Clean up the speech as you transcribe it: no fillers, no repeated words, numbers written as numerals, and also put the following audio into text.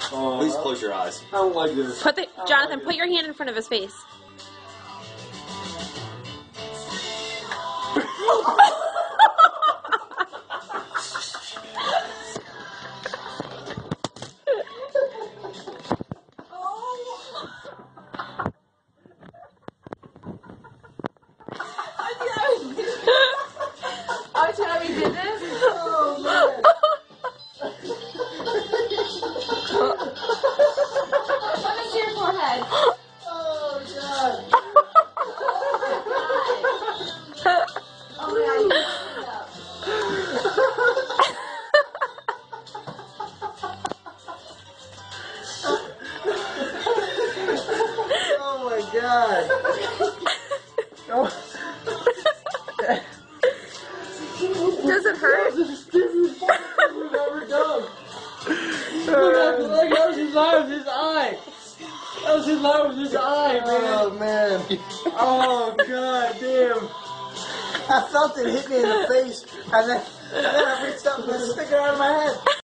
Please close your eyes. I don't like this. Jonathan, put your hand in front of his face. Oh, Tommy did this? Oh, man. Let me see your forehead. Oh, God. Oh, yeah, you messed it up. Oh, my God. Oh. Does it hurt? That was the stupidest thing we've ever done. Look, that was his eye with his eye. That was his eye with his eye, man. Oh, man. Oh, God damn. I felt it hit me in the face, and then I reached up and it stuck it out of my head.